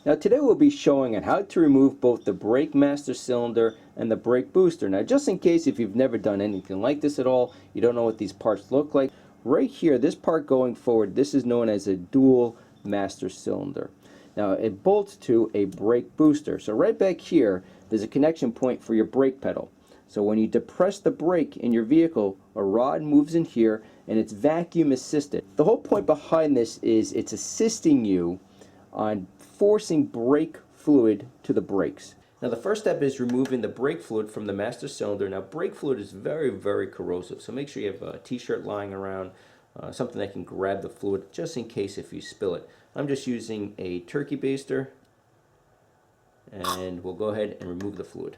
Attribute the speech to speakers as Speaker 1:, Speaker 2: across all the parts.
Speaker 1: Now today we'll be showing on how to remove both the brake master cylinder and the brake booster. Now just in case if you've never done anything like this at all, you don't know what these parts look like, right here, this part going forward, this is known as a dual master cylinder. Now it bolts to a brake booster. So right back here, there's a connection point for your brake pedal. So when you depress the brake in your vehicle, a rod moves in here and it's vacuum assisted. The whole point behind this is it's assisting you on forcing brake fluid to the brakes. Now the first step is removing the brake fluid from the master cylinder. Now brake fluid is very, very corrosive, so make sure you have a t-shirt lying around, something that can grab the fluid just in case if you spill it. I'm just using a turkey baster and we'll go ahead and remove the fluid.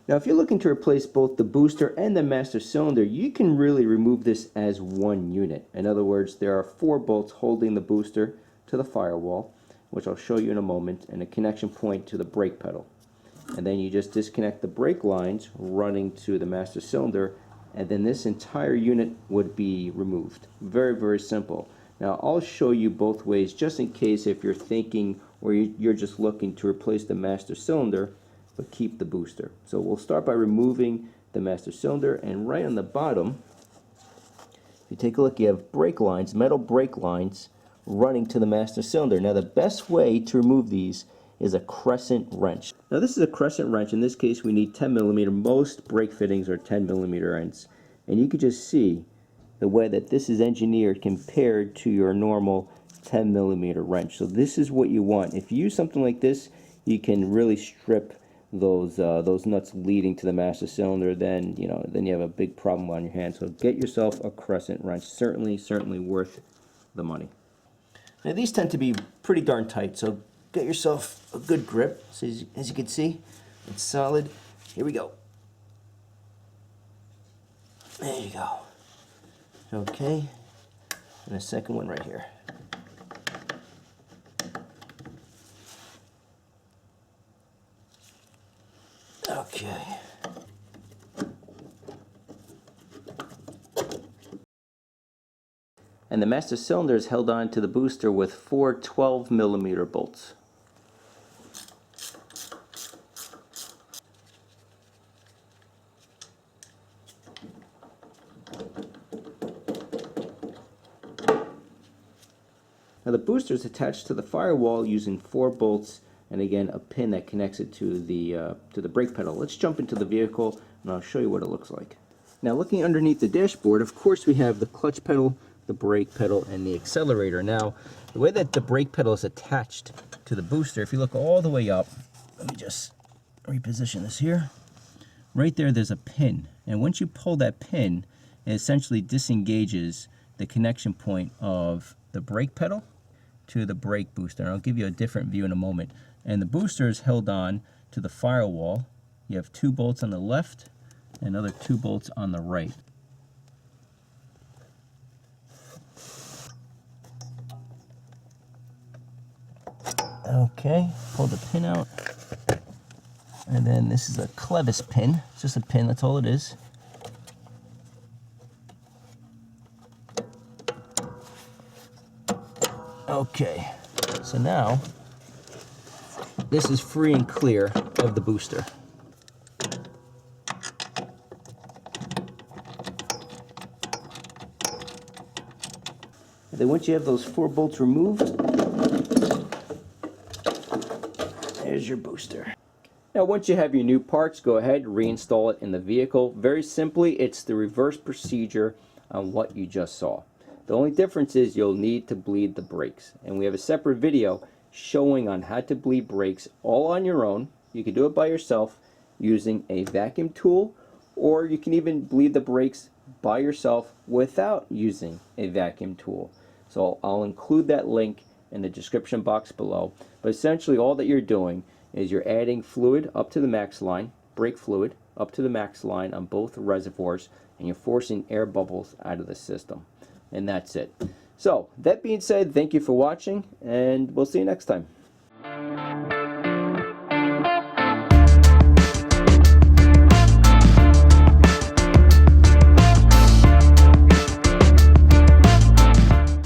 Speaker 1: Now if you're looking to replace both the booster and the master cylinder, you can really remove this as one unit. In other words, there are 4 bolts holding the booster to the firewall, which I'll show you in a moment, and a connection point to the brake pedal. And then you just disconnect the brake lines running to the master cylinder, and then this entire unit would be removed. Very, very simple. Now I'll show you both ways just in case if you're thinking or you're just looking to replace the master cylinder but keep the booster. So we'll start by removing the master cylinder, and right on the bottom, if you take a look, you have brake lines, metal brake lines running to the master cylinder. Now the best way to remove these is a crescent wrench. Now this is a crescent wrench. In this case we need 10mm. Most brake fittings are 10mm ends. And you can just see the way that this is engineered compared to your normal 10mm wrench. So this is what you want. If you use something like this, you can really strip those nuts leading to the master cylinder. Then you have a big problem on your hands. So get yourself a crescent wrench. Certainly worth the money. Now these tend to be pretty darn tight, so get yourself a good grip. So as you can see, it's solid. Here we go. There you go. Okay, and a second one right here. Okay. And the master cylinder is held on to the booster with 4 12mm bolts. Now the booster is attached to the firewall using 4 bolts and again a pin that connects it to the brake pedal. Let's jump into the vehicle and I'll show you what it looks like. Now looking underneath the dashboard, of course we have the clutch pedal, the brake pedal, and the accelerator. Now the way that the brake pedal is attached to the booster, if you look all the way up, let me just reposition this here. Right there's a pin, and once you pull that pin, it essentially disengages the connection point of the brake pedal to the brake booster. And I'll give you a different view in a moment. And the booster is held on to the firewall. You have 2 bolts on the left and another 2 bolts on the right. Okay, pull the pin out. And then this is a clevis pin. It's just a pin, that's all it is. Okay, so now this is free and clear of the booster. And then once you have those 4 bolts removed, there's your booster. Now once you have your new parts, go ahead, reinstall it in the vehicle. Very simply, it's the reverse procedure on what you just saw. The only difference is you'll need to bleed the brakes. And we have a separate video showing on how to bleed brakes all on your own. You can do it by yourself using a vacuum tool, or you can even bleed the brakes by yourself without using a vacuum tool. So I'll include that link in the description box below. But essentially all that you're doing is you're adding fluid up to the max line, brake fluid up to the max line on both reservoirs, and you're forcing air bubbles out of the system. And that's it. So that being said, thank you for watching, and we'll see you next time.